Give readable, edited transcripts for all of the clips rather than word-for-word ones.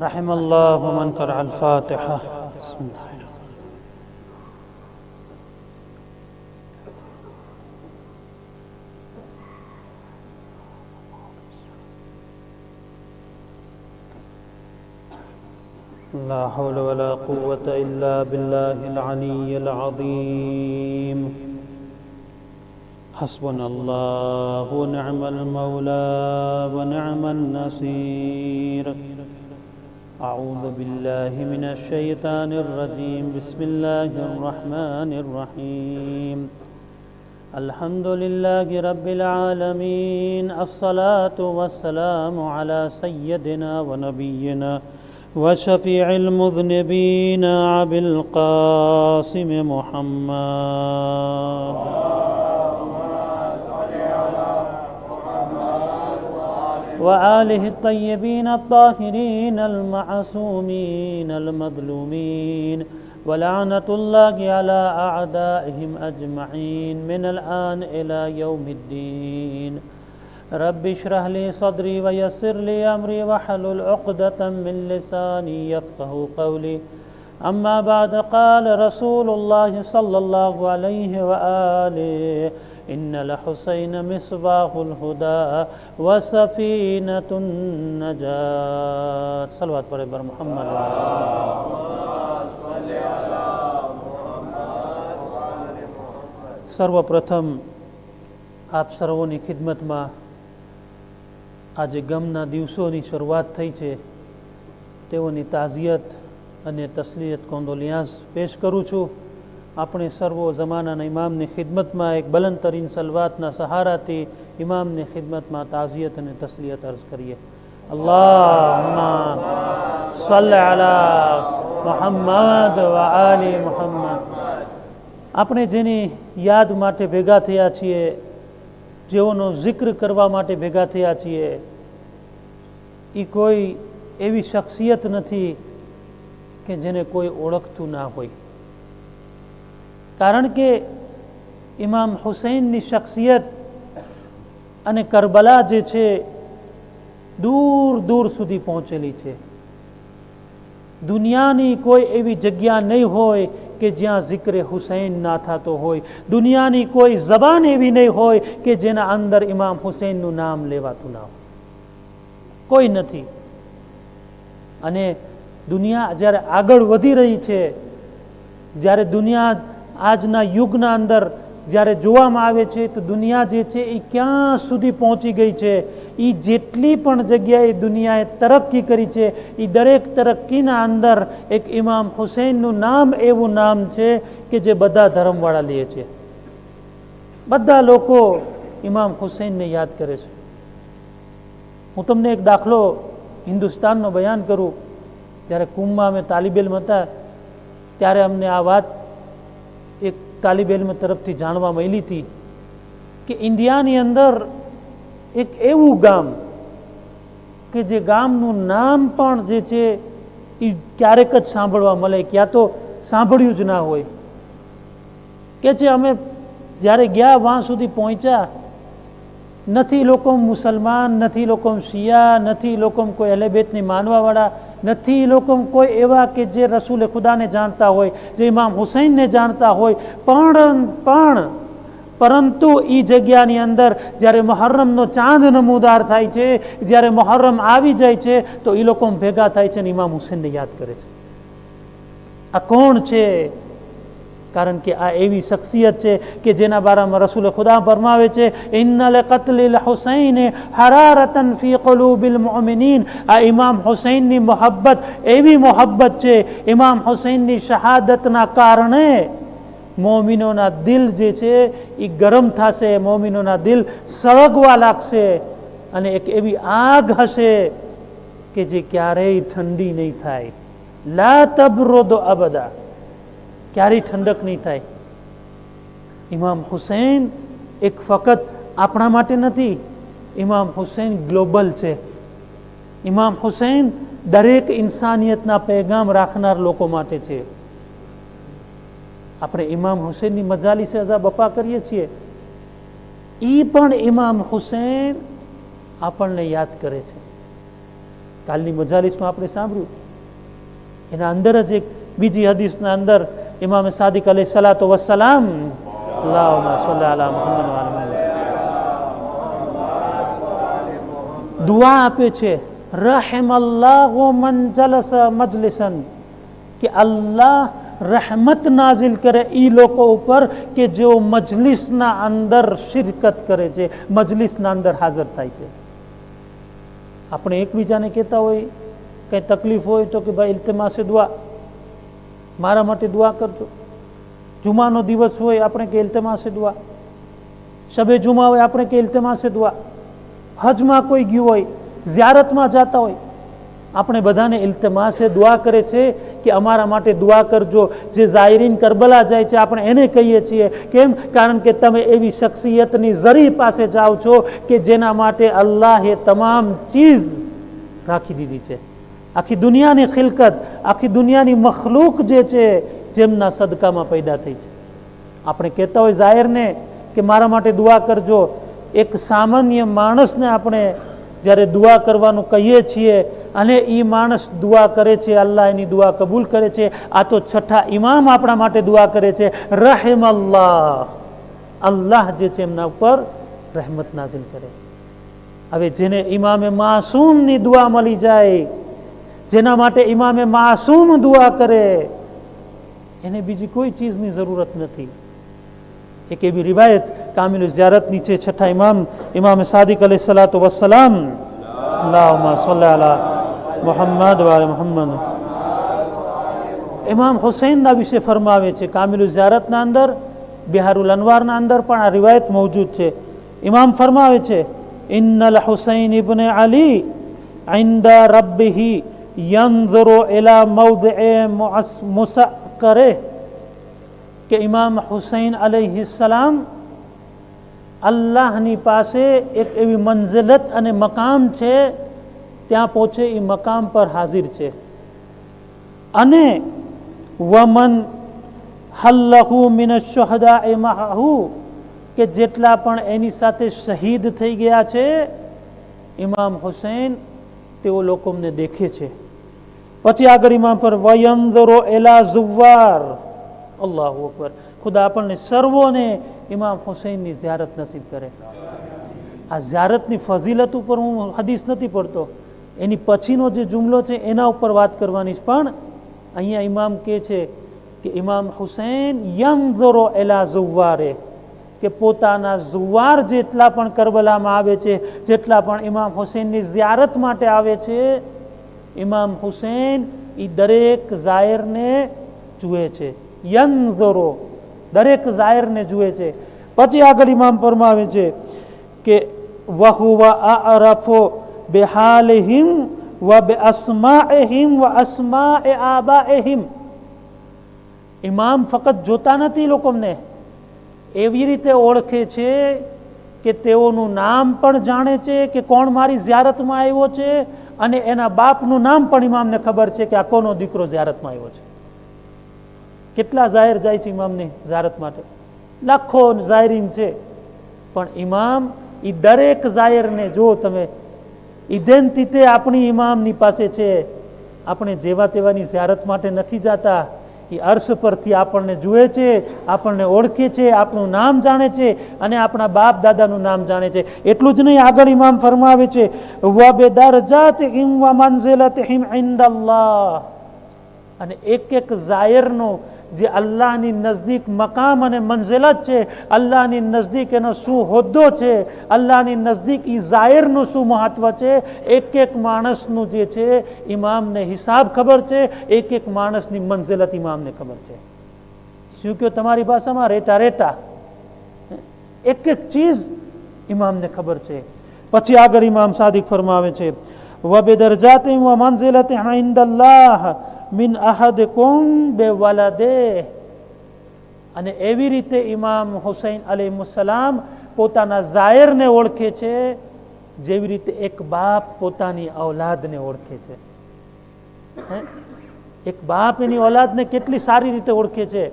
رحم الله من قرأ الفاتحة. بسم الله. لا حول ولا قوة إلا بالله العلي العظيم. حسبنا الله ونعم المولى ونعم النصير. أعوذ بالله من الشيطان الرجيم. بسم الله الرحمن الرحيم. الحمد لله رب العالمين. الصلاة والسلام على سيدنا ونبينا وشفيع المذنبين أبي القاسم محمد وآله الطيبين الطاهرين المعصومين المظلومين، ولعنة الله على أعدائهم أجمعين من الآن إلى يوم الدين. رب اشرح لي صدري ويسر لي أمري واحلل عقدة من لساني يفقه قولي. أما بعد، قال رسول الله صلى الله عليه وآله: إن الحسين مصباح الهدى وسفينة النجاة. صلوات پڑھے بر محمد. સર્વપ્રથમ આપ સર્વોની ખિદમતમાં આજે ગમના દિવસોની શરૂઆત થઈ છે તેઓની તાઝિયત અને તસ્લિયત કોન્ડોલિયાસ પેશ કરું છું. આપણે સર્વો જમાનાના ઇમામની ખિદમતમાં એક બલંદ તરીન સલવાતના સહારાથી ઇમામની ખિદમતમાં તાઝિયત અને તસ્લિયત અર્ઝ કરીએ. અલ્લાહુમ્મા સલ્લી અલા મુહમ્મદ વ આલી મુહમ્મદ. આપણે જેની યાદ માટે ભેગા થયા છીએ, જેઓનો જિક્ર કરવા માટે ભેગા થયા છીએ, એ કોઈ એવી શખ્સિયત નથી કે જેને કોઈ ઓળખતું ના હોય. કારણ કે ઇમામ હુસૈનની શખ્સિયત અને કરબલા જે છે દૂર દૂર સુધી પહોંચેલી છે. દુનિયાની કોઈ એવી જગ્યા નહીં હોય કે જ્યાં જિક્રે હુસૈન ના થતો હોય. દુનિયાની કોઈ જબાન એવી નહીં હોય કે જેના અંદર ઇમામ હુસૈનનું નામ લેવાતું ના હોય. કોઈ નથી. અને દુનિયા જ્યારે આગળ વધી રહી છે, જ્યારે દુનિયા આજના યુગના અંદર જ્યારે જોવામાં આવે છે તો દુનિયા જે છે એ ક્યાં સુધી પહોંચી ગઈ છે, એ જેટલી પણ જગ્યાએ દુનિયાએ તરક્કી કરી છે એ દરેક તરક્કીના અંદર એક ઇમામ હુસૈનનું નામ એવું નામ છે કે જે બધા ધર્મવાળા લે છે. બધા લોકો ઇમામ હુસૈનને યાદ કરે છે. હું તમને એક દાખલો હિન્દુસ્તાનનો બયાન કરું. જ્યારે કુંભમાં અમે તાલિબ ઇલ્મ હતા ત્યારે અમને આ વાત એક તાલિબ ઇલ્મ તરફથી જાણવા મળી હતી કે ઇન્ડિયાની અંદર એક એવું ગામ કે જે ગામનું નામ પણ જે છે એ ક્યારેક જ સાંભળવા મળે, ક્યાં તો સાંભળ્યું જ ના હોય. કે છે અમે જ્યારે ગયા વાં સુધી પહોંચ્યા, નથી લોકો મુસલમાન, નથી લોકો શિયા, નથી લોકો કોઈ અહલે બેતની માનવાવાળા, નથી લોકો કોઈ એવા કે જે રસૂલ ખુદાને જાણતા હોય, જે ઇમામ હુસૈનને જાણતા હોય. પરંતુ એ જગ્યાની અંદર જ્યારે મુહર્રમનો ચાંદ નમૂદાર થાય છે, જ્યારે મુહર્રમ આવી જાય છે તો એ લોકો ભેગા થાય છે અને ઇમામ હુસૈનને યાદ કરે છે. આ કોણ છે? કારણ કે આ એવી શખ્સિયત છે કે જેના બારામાં રસૂલ ખુદા ફરમાવે છે, ઇન્નલ કત્લિલ હુસૈન હરારતન ફી કુલુબિલ મુમિનીન. આ ઇમામ હુસૈનની મોહબ્બત એવી મોહબ્બત છે, ઇમામ હુસૈનની શહાદતના કારણે મોમિનોના દિલ જે છે એ ગરમ થશે, મોમિનોના દિલ સળગવા લાગશે અને એક એવી આગ હશે કે જે ક્યારેય ઠંડી નહીં થાય. લા તબરુદ અબદા, ક્યારેય ઠંડક નહીં થાય. ઇમામ હુસૈન એક ફક્ત આપણા માટે નથી, ઇમામ હુસૈન ગ્લોબલ છે. ઇમામ હુસૈન દરેક ઇન્સાનિયતના પેગામ રાખનાર લોકો માટે છે. આપણે ઇમામ હુસૈનની મજાલિસે અઝા બપા કરીએ છીએ, એ પણ ઇમામ હુસૈન આપણને યાદ કરે છે. કાલની મજાલિસમાં આપણે સાંભળ્યું. એના અંદર જ એક બીજી હદીસના અંદર ઇમામ સાદિક અલૈહિ સલાતો વસ્સલામ અલ્લાહુમ્મા સલ્લી અલા મુહમ્મદ વ અલા મુહમ્મદ દુઆ આપે છે, રહિમલ્લાહુ મન જલસા મજલિસન, કે અલ્લાહ રહેમત નાઝિલ કરે એ લોકો ઉપર કે જેઓ મજલિસના અંદર શિરકત કરે છે, મજલિસના અંદર હાજર થાય છે. આપણે એકબીજાને કહેતા હોય કંઈ તકલીફ હોય તો કે ભાઈ ઇલ્તિમાસે દુઆ, મારા માટે દુઆ કરજો. જુમાનો દિવસ હોય આપણે કે ઇલ્તિમાસે દુઆ, શબે જુમા હોય આપણે કે ઇલ્તિમાસે દુઆ, હજમાં કોઈ ગયું હોય, ઝિયારતમાં જતા હોય, આપણે બધાને ઇલ્તિમાસે દુઆ કરે છે કે અમારા માટે દુઆ કરજો. જે ઝાયરીન કરબલા જાય છે આપણે એને કહીએ છીએ. કેમ? કારણ કે તમે એવી શખ્સિયતની ઝરી પાસે જાઓ છો કે જેના માટે અલ્લાહે તમામ ચીજ રાખી દીધી છે. આખી દુનિયાની ખિલકત, આખી દુનિયાની મખલૂક જે છે જેમના સદકામાં પેદા થઈ છે. આપણે કહેતા હોય ઝાયરને કે મારા માટે દુઆ કરજો. એક સામાન્ય માણસને આપણે જ્યારે દુઆ કરવાનું કહીએ છીએ અને એ માણસ દુઆ કરે છે, અલ્લાહ એની દુઆ કબૂલ કરે છે. આ તો છઠ્ઠા ઇમામ આપણા માટે દુઆ કરે છે, રહેમલ્લાહ, અલ્લાહ જે છે એમના ઉપર રહેમત નાઝિલ કરે. હવે જેને ઇમામે માસૂમની દુઆ મળી જાય, જેના માટે ઇમામે માસૂમ દુઆ કરે, એને બીજી કોઈ ચીજની જરૂરત નથી. એક એવી રિવાયત કામિલ ઝિયારતની છે, છઠ્ઠા ઇમામ ઇમામ સાદિક અલૈહિ સલાતો વસ્સલામ અલ્લાહુમ્મા સલ્લી અલા મુહમ્મદ વ અલા મુહમ્મદ ઇમામ હુસૈનના વિશે ફરમાવે છે. કામિલ ઝિયારતના અંદર, બિહારુલ અનવારના અંદર પણ આ રિવાયત મોજૂદ છે. ઇમામ ફરમાવે છે, ઇન્નલ હુસૈન ઇબ્ન અલી ઇન્દા રબ્બિહી યંઝુરુ ઇલા મૌદિએ મુસક્કરે, કે ઇમામ હુસૈન અલૈહિસ્સલામ અલ્લાહની પાસે એક એવી મંઝિલત અને મકામ છે, ત્યાં પહોંચે એ મકામ પર હાજર છે. અને વમન હલ્લહુ મિન શુહદાએ મહુ, કે જેટલા પણ એની સાથે શહીદ થઈ ગયા છે ઇમામ હુસૈન તેઓ લોકોને દેખે છે. પછી આગળ ઇમામ પર વયંદરો એલા ઝુવાર, અલ્લાહુ અકબર, ખુદા આપણને સર્વોને ઇમામ હુસૈનની ઝિયારત નસીબ કરે. આ ઝિયારતની ફઝીલત ઉપર હું હદીસ નથી પડતો, એની પછીનો જે જુમલો છે એના ઉપર વાત કરવાની છે. પણ અહીંયા ઇમામ કહે છે કે ઇમામ હુસૈન યંઝુરુ એલા ઝુવારે, કે પોતાના ઝુવાર જેટલા પણ કરબલામાં આવે છે, જેટલા પણ ઇમામ હુસૈનની ઝિયારત માટે આવે છે, ઇમામ હુસૈન એ દરેક ઝાયરને જુએ છે. યંઝુરુ, દરેક ઝાયરને જુએ છે. પછી આગળ ઇમામ ફરમાવે છે કે વહુવા અરફુ બિહાલિહિમ વ બિઅસ્માઇહિમ વ અસ્માએ આબાઇહિમ. ઇમામ ફક્ત જોતા નથી લોકોને, એવી રીતે ઓળખે છે કે તેઓનું નામ પણ જાણે છે કે કોણ મારી ઝિયારતમાં આવ્યો છે, અને એના બાપનું નામ પણ ઇમામને ખબર છે કે આ કોનો દીકરો ઝિયારતમાં આવ્યો છે. કેટલા ઝાયર જાય છે ઇમામની ઝિયારત માટે? લાખો ઝાયરીન છે. પણ ઇમામ એ દરેક ઝાયરને જો તમે ઇડેન્ટિટી આપણી ઇમામની પાસે છે. આપણે જેવા તેવાની ઝિયારત માટે નથી જતા, એ અર્શ પરથી આપણને જુએ છે, આપણને ઓળખે છે, આપણું નામ જાણે છે અને આપણા બાપ દાદાનું નામ જાણે છે. એટલું જ નહીં, આગળ ઇમામ ફરમાવે છે વ બિદરજાતિહિમ વ મંઝિલતિહિમ ઇન્દલ્લાહ, અને એક એક ઝાયરનો જે અલ્લાહની નજદીક મકામ અને મંઝિલત છે, અલ્લાહની નજદીક એનો શું હોદ્દો છે, અલ્લાહની નજદીક એ ઝાયરનું શું મહત્વ છે, એક એક માણસનું જે છે ઇમામને હિસાબ ખબર છે, એક એક માણસની મંઝિલત ઇમામને ખબર છે. શું કહ્યું તમારી ભાષામાં? રેટા રેટા, એક એક ચીજ ઇમામને ખબર છે. પછી આગળ ઇમામ સાદિક ફરમાવે છે વ બિદરજાતિહિમ વ મંઝિલતિહિમ ઇન્દલ્લાહ મિન અહદિકુમ બેવલદે, અને એવી રીતે ઇમામ હુસૈન અલૈહિસ્સલામ પોતાના ઝાયરને ઓળખે છે જેવી રીતે એક બાપ પોતાની ઔલાદને ઓળખે છે. એક બાપ એની ઔલાદને કેટલી સારી રીતે ઓળખે છે.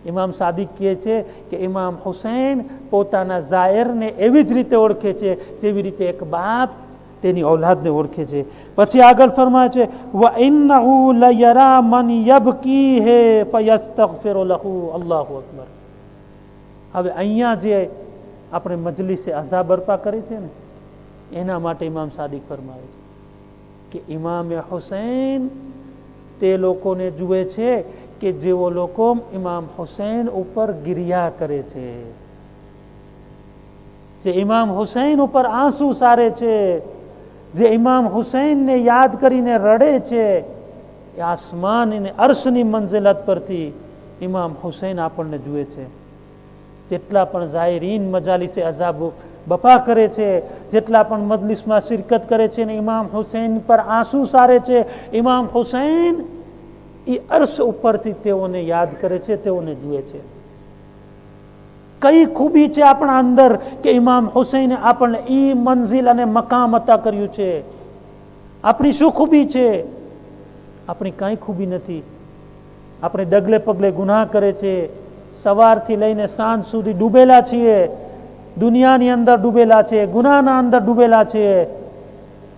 ઇમામ સાદિક કહે છે કે ઇમામ હુસૈન પોતાના ઝાયરને એવી જ રીતે ઓળખે છે જેવી રીતે એક બાપ તેની ઔલાદને ઓળખે છે. પછી આગળ ફરમાય છે વ ઇન્નહુ લયરા મન યબકીહે ફયસ્તગફિરુ લહુ. અલ્લાહુ અકબર. હવે અહીંયા જે આપણે મજલિસે અઝા બરપા કરી છે ને, એના માટે ઇમામ સાદિક ફરમાવે છે કે ઇમામે હુસૈન તે લોકોને જુએ છે કે જેઓ લોકો ઇમામ હુસૈન ઉપર ગિરિયા કરે છે, જે ઇમામ હુસૈન ઉપર આંસુ સારે છે, જે ઇમામ હુસૈનને યાદ કરીને રડે છે, એ આસમાન અને અર્શની મંઝિલત પરથી ઇમામ હુસૈન આપણને જુએ છે. જેટલા પણ ઝાયરીન મજાલિસે અઝા બપા કરે છે, જેટલા પણ મજલિસમાં શિરકત કરે છે ને ઇમામ હુસૈન પર આંસુ સારે છે, ઇમામ હુસૈન એ અર્શ ઉપરથી તેઓને યાદ કરે છે, તેઓને જુએ છે. કઈ ખૂબી છે આપણા અંદર કે ઇમામ હુસૈને આપણને ઈ મંઝિલ અને મકામ અતા કર્યું છે? આપણી શું ખૂબી છે? આપણી કાંઈ ખૂબી નથી. આપણે ડગલે પગલે ગુનાહ કરે છે, સવારથી લઈને સાંજ સુધી ડૂબેલા છીએ, દુનિયાની અંદર ડૂબેલા છે, ગુનાહના અંદર ડૂબેલા છીએ.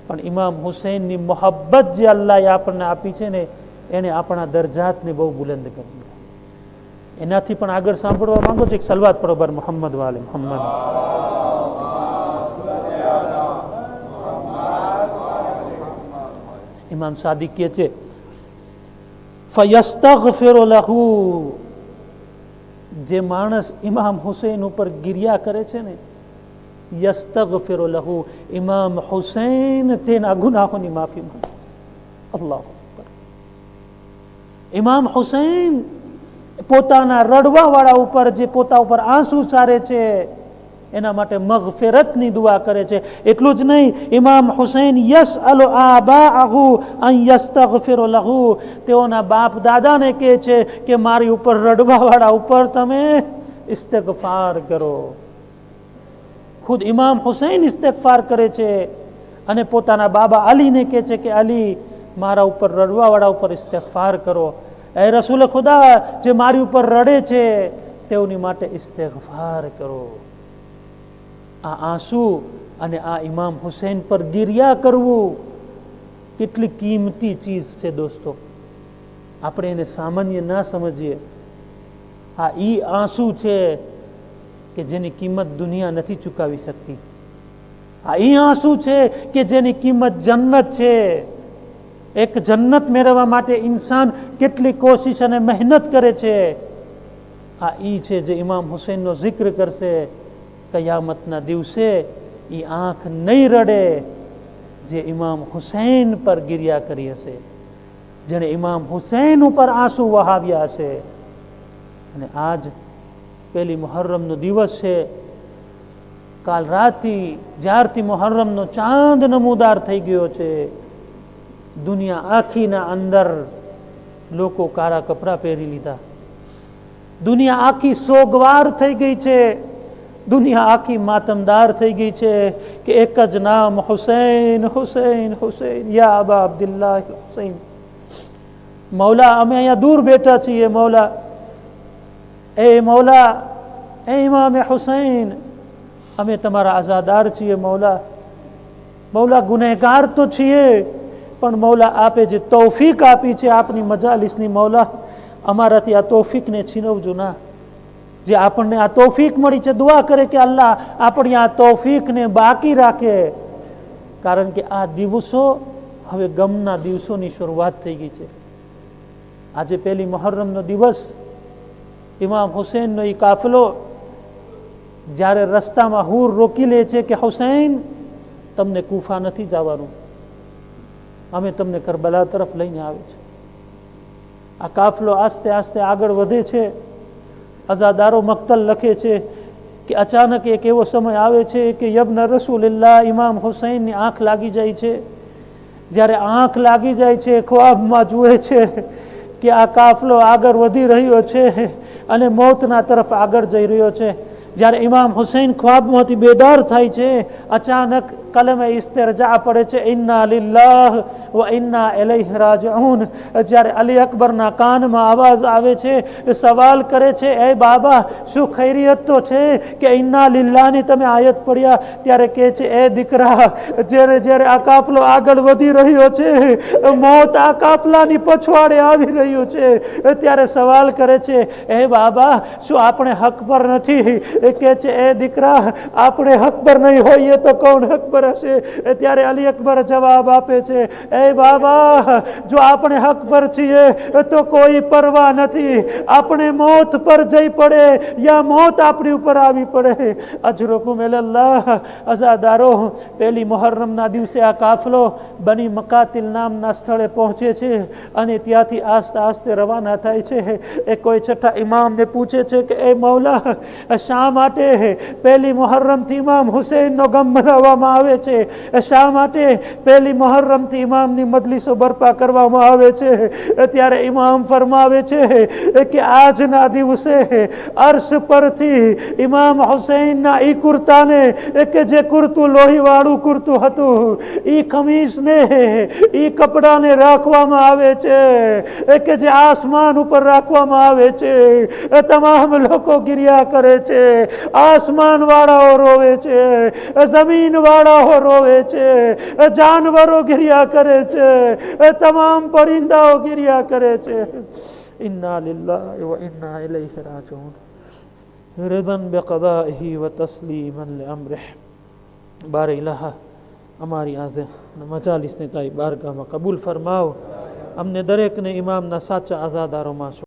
પણ ઇમામ હુસૈનની મોહબ્બત જે અલ્લાહે આપણને આપી છે ને, એને આપણા દરજાતને બહુ બુલંદ કરી દીધા. એનાથી પણ આગળ સાંભળવા માંગો છો? એક સલવાત પડો બર મોહમ્મદ વાલે મોહમ્મદ. ઇમામ સાદિક કહે છે ફયસ્તગફિરુ લહુ. જે માણસ ઇમામ હુસૈન ઉપર ગિરિયા કરે છે ને, યસ્તગફિરુ લહુ, ઇમામ હુસૈન તેના ગુનાહોની માફી માંગે. અલ્લાહુ અકબર. ઇમામ હુસૈન પોતાના રડવા વાળા ઉપર, જે પોતા ઉપર આંસુ સારે છે, એના માટે મગફિરતની દુઆ કરે છે. એટલું જ નહીં, ઇમામ હુસૈન યસઅલુ આબાઅહુ અન યસ્તગફિરુ લહુ. તેઓના બાપ દાદાને કહે છે કે મારી ઉપર રડવા વાળા ઉપર તમે ઇસ્તિગફાર કરો. ખુદ ઇમામ હુસૈન ઇસ્તિગફાર કરે છે અને પોતાના બાબા અલીને કહે છે કે અલી, મારા ઉપર રડવા વાળા ઉપર ઇસ્તિગફાર કરો. એ રસૂલ ખુદા, જે મારી ઉપર રડે છે તેઓની માટે ઇસ્તિગફાર કરો. આ આંસુ અને આ ઇમામ હુસૈન પર ગિરિયા કરવું કેટલી કિંમતી ચીજ છે દોસ્તો. આપણે એને સામાન્ય ના સમજીએ. આ ઈ આંસુ છે કે જેની કિંમત દુનિયા નથી ચૂકવી શકતી. આ ઈ આંસુ છે કે જેની કિંમત જન્નત છે. એક જન્નત મેળવવા માટે ઇન્સાન કેટલી કોશિશ અને મહેનત કરે છે. આ ઈ છે જે ઇમામ હુસૈનનો જિક્ર કરશે કયામતના દિવસે. એ આંખ નહીં રડે જે ઇમામ હુસૈન પર ગિરિયા કરી હશે, જેણે ઇમામ હુસૈન ઉપર આંસુ વહાવ્યા હશે. અને આજ પહેલી મુહર્રમનો દિવસ છે. કાલ રાતથી જ્યારથી મુહર્રમનો ચાંદ નમૂદાર થઈ ગયો છે, દુનિયા આખીના અંદર લોકો કાળા કપડાં પહેરી લીધા. દુનિયા આખી સોગવાર થઈ ગઈ છે. દુનિયા આખી માતમદાર થઈ ગઈ છે કે એક જ નામ હુસૈન હુસૈન હુસૈન, યા અબા અબ્દુલ્લાહ હુસૈન. મૌલા, અમે અહીંયા દૂર બેઠા છીએ. મૌલા, એ મૌલા, એ ઇમામ હુસૈન, અમે તમારા આઝાદાર છીએ. મૌલા, મૌલા, ગુનેગાર તો છીએ, પણ મૌલા આપે જે તૌફીક આપી છે આપની મજાલિસની, મૌલા અમારાથી આ તૌફીકને છીનવજો ના. જે આપણને આ તૌફીક મળી છે, દુઆ કરે કે અલ્લાહ આપણી આ તૌફીકને બાકી રાખે. કારણ કે આ દિવસો હવે ગમના દિવસોની શરૂઆત થઈ ગઈ છે. આજે પહેલી મુહર્રમનો દિવસ, ઇમામ હુસૈનનો એ કાફલો જ્યારે રસ્તામાં હુર રોકી લે છે કે હુસૈન, તમને કૂફા નથી જવાનું, અમે તમને કરબલા તરફ લઈને આવે છે. આ કાફલો આસ્તે આસ્તે આગળ વધે છે. અઝાદારો મક્તલ લખે છે કે અચાનક એક એવો સમય આવે છે કે યબ્ન રસૂલિલ્લાહ, ઇમામ હુસૈનની આંખ લાગી જાય છે. જ્યારે આંખ લાગી જાય છે, ખ્વાબમાં જુએ છે કે આ કાફલો આગળ વધી રહ્યો છે અને મોતના તરફ આગળ જઈ રહ્યો છે. જ્યારે ઇમામ હુસૈન ખ્વાબમાંથી બેદાર થાય છે, અચાનક કલમે ઇસ્તિરજા પડે છે, ઇન્ના લિલ્લાહ વ ઇન્ના ઇલૈહિ રાજિઉન. જ્યારે અલી અકબરના કાનમાં અવાજ આવે છે, સવાલ કરે છે, એ બાબા શું ખૈરિયત તો છે કે ઇન્ના લિલ્લાહની તમે આયત પડ્યા? ત્યારે કહે છે, એ દીકરા, જ્યારે જ્યારે આ કાફલો આગળ વધી રહ્યો છે, મોત આ કાફલાની પછવાડે આવી રહ્યું છે, ત્યારે સવાલ કરે છે, એ બાબા શું આપણે હક પર નથી? કહે છે, એ દીકરા, આપણે હક પર નહીં હોઈએ તો કોણ હક પર હશે? ત્યારે અલી અકબર જવાબ આપે છે, એ બાબા, જો આપણે હક પર છીએ તો કોઈ પરવા નથી. આપણે મોત પર જઈ પડે યા મોત આપણી ઉપર આવી પડે. અજરુકુમ ઇલલ્લાહ. અઝાદારો, પહેલી મુહર્રમના દિવસે આ કાફલો બની મકાતિલ નામના સ્થળે પહોંચે છે અને ત્યાંથી આસ્તે આસ્તે રવાના થાય છે. એ કોઈ છઠ્ઠા ઇમામને પૂછે છે કે એ મૌલા, શા માટે પહેલી મુહર્રમથી ઇમામ હુસૈનનો ગમ મનાવવામાં આવે છે? શા માટે પહેલી મુહર્રમથી ઇમામની મજલિસો બરપા કરવામાં આવે છે? ત્યારે ઇમામ ફરમાવે છે કે આજના દિવસે અર્શ પરથી ઇમામ હુસૈનના ઈ કુર્તાને, કે જે કુર્તું લોહીવાળું કુર્તું હતું, ઈ ખમીસને, ઈ કપડાને રાખવામાં આવે છે, કે જે આસમાન ઉપર રાખવામાં આવે છે. તમામ લોકો ગિર્યા કરે છે, આસમાન વાળાઓ રોવે છે, જમીન વાળાઓ રોવે છે, જાનવરો ગિર્યા કરે છે, તમામ પરિંદાઓ ગિર્યા કરે છે. ઇન્ના લિલ્લાહિ વ ઇન્ના ઇલૈહિ રાજિઉન. રિદન બિકદાઇહી વ તસ્લીમન લિઅમ્રિહ. બારે ઇલાહા, અમારી આજે મજાલિસને તારી બારગાહમાં કબૂલ ફરમાવ. અમને દરેકને ઇમામના સાચા આઝાદારોમાં